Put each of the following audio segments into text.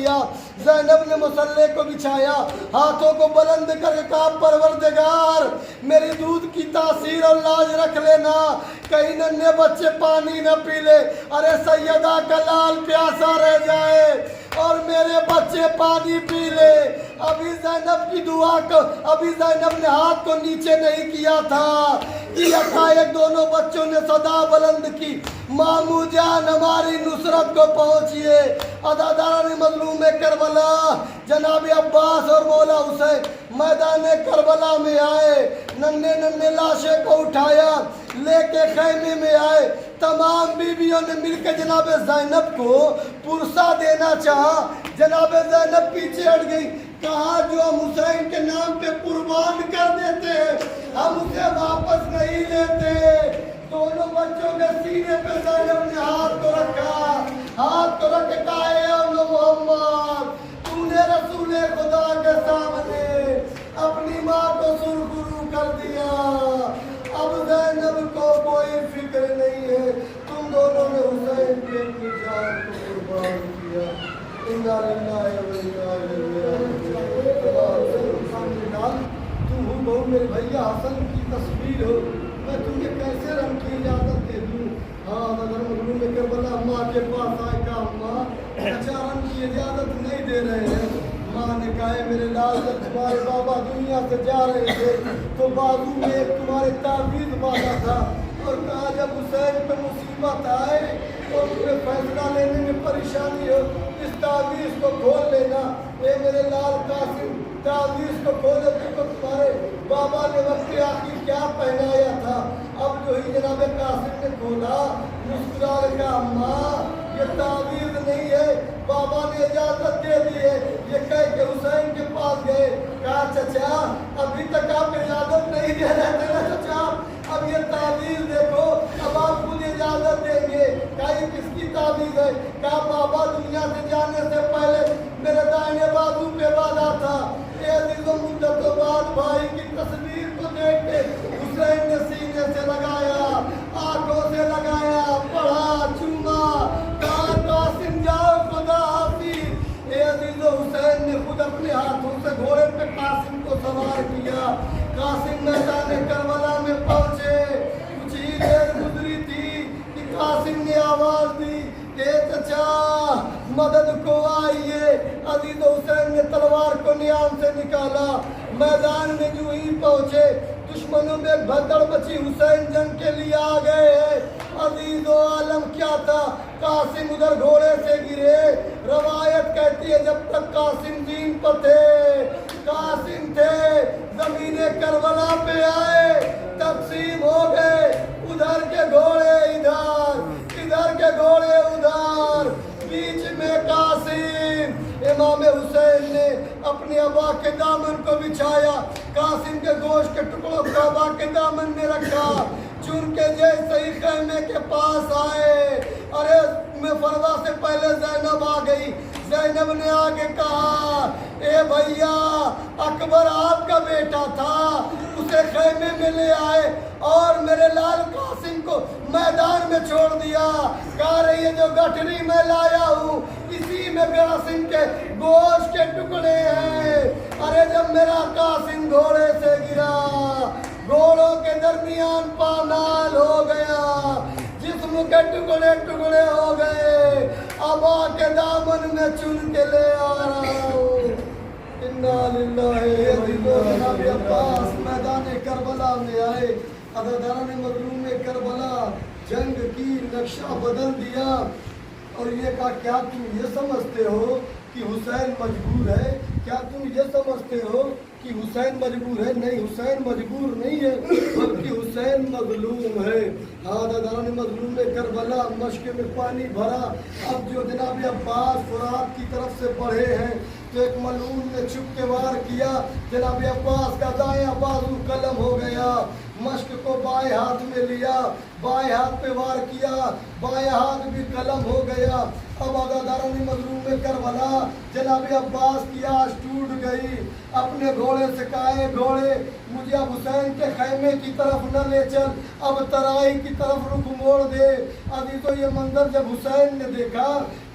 दिया। ज़ैनब ने मुसल्ले को बिछाया, हाथों को बुलंद करके कहा, परवरदिगार मेरी दूध की तासीर और लाज रख लेना, कहीं नन्हे बच्चे पानी न पी ले। अरे सैयदा का लाल प्यासा रह जाए और मेरे बच्चे पानी पी ले। अभी ज़ैनब की दुआ को, अभी ज़ैनब ने हाथ को नीचे नहीं किया था कि एकाएक दोनों बच्चों ने सदा बुलंद की, मामू जान हमारी नुसरत को पहुंचिए। अदादारान मजलूम करबला जनाब अब्बास और मौला हुसैन मैदान करबला में आए, नन्हे नन्हे लाशें को उठाया, लेके खैमे में आए। तमाम बीवियों ने मिलकर जनाब ज़ैनब को पुरसा देना चाहा, जनाब ज़ैनब पीछे हट गई। कहा जो हम हुसैन के नाम पे कुर्बान कर देते हैं हम उसे वापस नहीं लेते। दोनों बच्चों के सीने पे ज़ैनब ने हाथ को रखा, हाथ को रख के कहा, मोहम्मद तूने रसूल खुदा के सामने अपनी माँ को सुरखुरू कर दिया, अब ज़ैनब को कोई फिक्र नहीं है, तुम दोनों ने हुसैन के अपनी जान को कुर्बान किया। इन्ना लिल्लाहि व इन्ना इलैहि राजिऊन। तुम हो बहु मेरे भैया हसन की तस्वीर हो, मैं तुम्हें कैसे रंग की इजाज़त दे दूँ। हाँ अगर मजलूम करबला अम्मा के पास आए, कहा अम्मा अच्छा रंग की इजाज़त नहीं दे रहे हैं। माँ ने कहा मेरे लाल जब तुम्हारे बाबा दुनिया से जा रहे थे तो बाजू में एक तुम्हारे ताबीज़ बांधा था और कहा जब हुसैन पे मुसीबत आए और तुम्हें फैसला लेने में परेशानी हो इस ताबीज़ को खोल लेना। ये मेरे लाल कासिम ताबीज़ को खोले तो तुम्हारे बाबा ने वक्त आखिर क्या पहनाया था। अब जो ही जनाब कासिम ने खोला मुस्कुरा लगा, अम्मा ये ताबीज़ नहीं है, बाबा ने इजाज़त दे दी है। ये कह के हुसैन के पास गए, कहा चचा अभी तक आप इजाज़त नहीं दे रहे थे ना चचा, अब ये ताबीज़ देखो अब आप मुझे इजाज़त देंगे। कहा ये किसकी ताबीज़ है। कहा बाबा दुनिया से जाने से पहले मेरे दाहिने बाजू पे बांधा था। मुद्दतों बाद भाई की तस्वीर को देख के हुसैन ने सीने से लगाया, आंखों से लगाया, पढ़ा, चूमा, कहा कासिम जाओ खुदा हाफिज़। अजीज़ो हुसैन ने खुद अपने हाथों से घोड़े पे कासिम को सवार किया। कासिम मैदान करबला में पहुंचे, कुछ ही देर गुजरी थी कि कासिम ने आवाज दी, चचा मदद को आइए। अजीज हुसैन ने तलवार को नियाम से निकाला, मैदान में जो ही पहुंचे दुश्मनों में भगदड़ मची, हुसैन जंग के लिए आ गए हैं। अजीज आलम क्या था, कासिम उधर घोड़े से गिरे। रवायत कहती है जब तक कासिम दीन पर थे, कासिम थे, जमीने करबला पे आए तकसीम हो गए, उधर के घोड़े इधर, इधर के घोड़े उधर, बीच में कासिम। इमाम हुसैन ने अपने अबा के दामन को बिछाया, कासिम के गोश्त के टुकड़ों को अबा के दामन में रखा, चुन के जैसे ही खैमे के पास आए, अरे में फरवा से पहले ज़ैनब आ गई। ज़ैनब ने आगे कहा, ए भैया अकबर आपका बेटा था, उसे खैमे में ले आए और मेरे लाल कासिम को मैदान में छोड़ दिया। कह रही है जो गठरी में लाया हूँ इसी में कासिम के गोश्त के टुकड़े हैं। अरे जब मेरा कासिम घोड़े से गिरा, घोड़ों के दरमियान पामाल हो गया, जिस्म के टुकड़े टुकड़े हो गए, अबा के दामन में चुन के ले आ रहा हूँ। इन्ना लिल्लाहि जनाब अब्बास मैदान करबला में आए। अदादारान मजलूम करबला जंग की नक्शा बदल दिया और ये कहा क्या तुम ये समझते हो कि हुसैन मजबूर है, क्या तुम ये समझते हो कि हुसैन मजबूर है। नहीं, हुसैन मजबूर नहीं है बल्कि हुसैन मजलूम है। दादारान मजलूम में करबला मशक में पानी भरा। अब जो जनाब अब्बास फुरात की तरफ से बढ़े हैं तो एक मलून ने छुप के वार किया, जनाब अब्बास का दायां बाजू कलम हो गया, मश्क को बाएं हाथ में लिया, बाएं हाथ पे वार किया, बाएं हाथ भी कलम हो गया। अब अदादारान मजलूम में करबला जनाब अब्बास की आस टूट गई। अपने घोड़े से कहा, घोड़े मुझे अब हुसैन के खैमे की तरफ न ले चल, अब तराई की तरफ रुख मोड़ दे। अभी तो ये मंजर जब हुसैन ने देखा,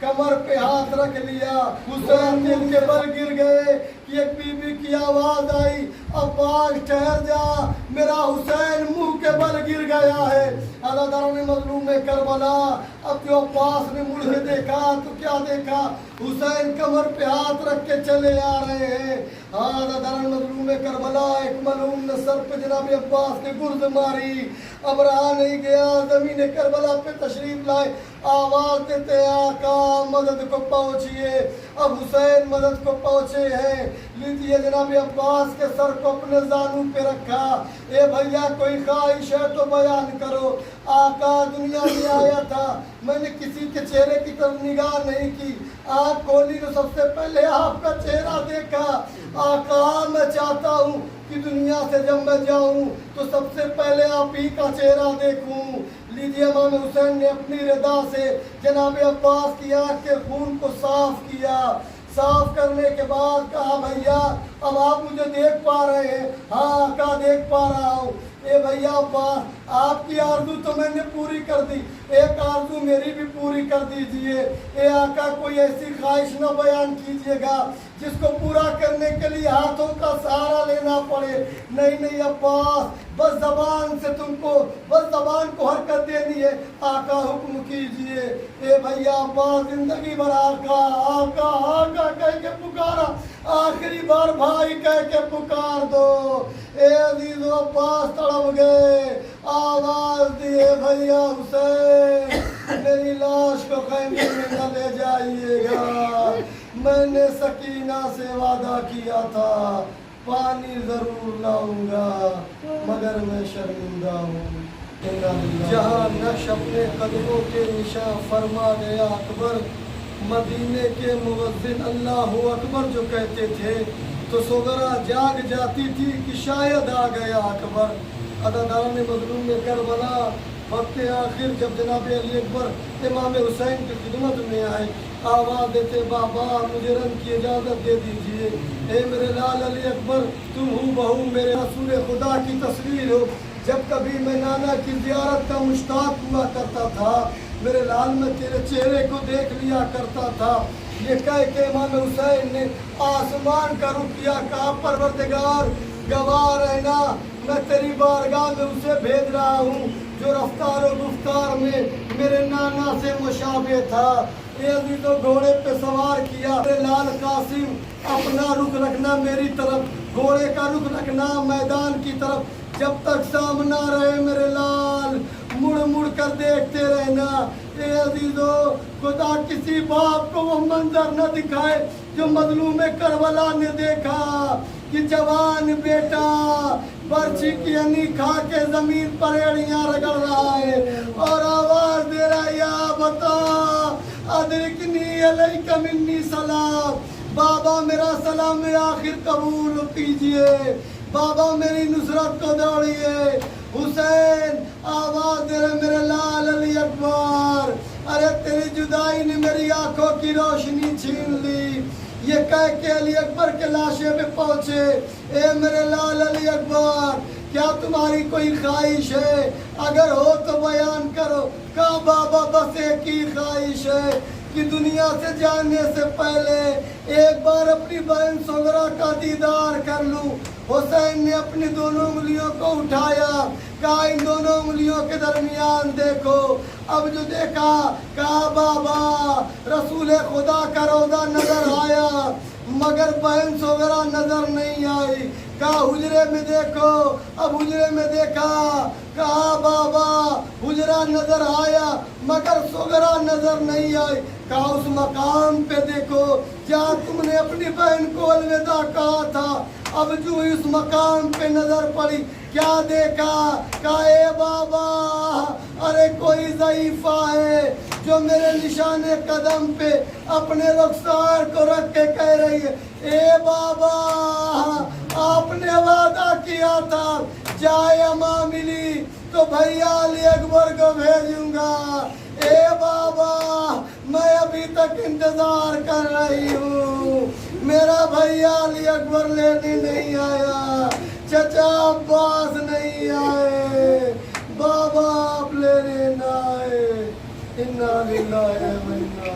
कमर पे हाथ रख लिया। हुसैन दिल के बल गिर गए कि एक बीबी की आवाज आई, अब्बास ठहर जा, मेरा हुसैन मुंह के बल गिर गया है। अज़ादारों ने मज़लूम में करबला, अब जो अब्बास ने मुड़ के देखा तो क्या देखा, हुसैन कमर पे हाथ रख के चले आ रहे हैं। अज़ादारों ने मज़लूम में करबला, एक मलूम ने सर पे जनाब अब्बास ने गुर्द मारी। अब रहा नहीं गया, ज़मीन करबला पे तशरीफ लाए, आवाज देते आका मदद को पहुंचिए। अब हुसैन मदद को पहुंचे हैं। लीजिए जनाब अब्बास के सर को अपने जानू पे रखा। ए भैया कोई ख्वाहिश है तो बयान करो। आका दुनिया में आया था, मैंने किसी के चेहरे की तरफ निगाह नहीं की, आँख खोली तो सबसे पहले आपका चेहरा देखा। आका मैं चाहता हूँ कि दुनिया से जब मैं जाऊँ तो सबसे पहले आप ही का चेहरा देखूँ। लीजिए इमाम हुसैन ने अपनी रदा से जनाब अब्बास की आँख के खून को साफ किया। साफ करने के बाद कहा भैया अब आप मुझे देख पा रहे हैं? हाँ आका देख पा रहा हूँ। ए भैया अब्बास आपकी आरज़ू तो मैंने पूरी कर दी, एक आरज़ू मेरी भी पूरी कर दीजिए। ए आका कोई ऐसी ख्वाहिश न बयान कीजिएगा जिसको पूरा करने के लिए हाथों का सहारा लेना पड़े। नहीं नहीं अब्बास, बस जबान से तुमको बस जबान को हरकत देनी है। आका हुक्म कीजिए। ए भैया अब्बास जिंदगी भर आका आका आका कह के पुकारा, आखिरी बार भाई कह के पुकार दो। ए अजीज़ो अब्बास तड़प गए, आवाज दिए भैया हुसैन मेरी लाश को खैमे में न ले जाइएगा, मैंने सकीना से वादा किया था पानी जरूर लाऊंगा मगर मैं शर्मिंदा हूँ। जहाँ नक्श अपने कदमों के निशान फरमा गया अकबर, मदीने के मुअज्जिन अल्लाहु अकबर जो कहते थे तो सोगरा जाग जाती थी कि शायद आ गया अकबर। अदादारों ने मजलूम में करबला वक्त आखिर जब जनाब अली अकबर इमाम हुसैन की खिदमत में आए, आवाज़ देते बाबा मुझे रन की इजाज़त दे दीजिए। ए मेरे लाल अली अकबर तुम हूँ बहू मेरे रसूल खुदा की तस्वीर हो। जब कभी मैं नाना की ज़ियारत का मुश्ताक हुआ करता था, मेरे लाल में तेरे चेहरे को देख लिया करता था। ये कह के इमाम हुसैन ने आसमान का रुख किया, कहा परवरदिगार गवाह रहना मैं तेरी बारगाह में उसे भेज रहा हूँ जो रफ्तार और गुफ्तार में मेरे नाना से मुशाबे था। तो घोड़े पे सवार किया, मेरे लाल कासिम अपना रुख रखना मेरी तरफ, घोड़े का रुख रखना मैदान की तरफ, जब तक सामना रहे मेरे लाल मुड़ मुड़ कर देखते रहना। ए अजीजो खुदा किसी बाप को वो मंजर न दिखाए जो मजलूम करबला ने देखा कि जवान बेटा बर्छी की अनी खा के जमीन पर एड़ियां रगड़ रहा है और आवाज दे रहा है या बता अदरिकनी अलैका मिन्नी सलाम। बाबा मेरा सलाम आखिर कबूल कीजिए, बाबा मेरी नुसरत को दौड़िए। हुसैन आवाज दे रहे मेरे लाल अली अकबर, अरे तेरी जुदाई ने मेरी आंखों की रोशनी छीन ली। ये कह के अली अकबर के लाशे पे पहुंचे, ए मेरे लाल अली अकबर क्या तुम्हारी कोई ख्वाहिश है? अगर हो तो बयान करो। कहा बाबा बस एक ही ख्वाहिश है कि दुनिया से जाने से पहले एक बार अपनी बहन सोगरा का दीदार कर लूं। हुसैन ने अपनी दोनों उंगलियों को उठाया, कहा इन दोनों उंगलियों के दरमियान देखो। अब जो देखा कहा बाबा रसूल खुदा का रोज़ा नजर आया मगर बहन सोगरा नजर नहीं आई। कहा हुजरे में देखो, अब हुजरे में देखा, कहा बाबा हुजरा नजर आया मगर सोगरा नजर नहीं आई। कहा उस मकाम पे देखो जहाँ तुमने अपनी बहन को अलविदा कहा था, अब जो उस मकाम पे नजर पड़ी क्या देखा? कहा ए बाबा अरे कोई ज़ईफ़ा है जो मेरे निशाने कदम पे अपने रुखसार को रख के कह रही है ए बाबा आपने वादा किया था जाए अमा मिली तो भैया अली अकबर को भेजूंगा। ए बाबा मैं अभी तक इंतजार कर रही हूँ, मेरा भैया अली अकबर लेने नहीं आया, चचा अब्बास नहीं आए, बाबा आप लेने ना आए। इन्ना लिल्लाहि व इन्ना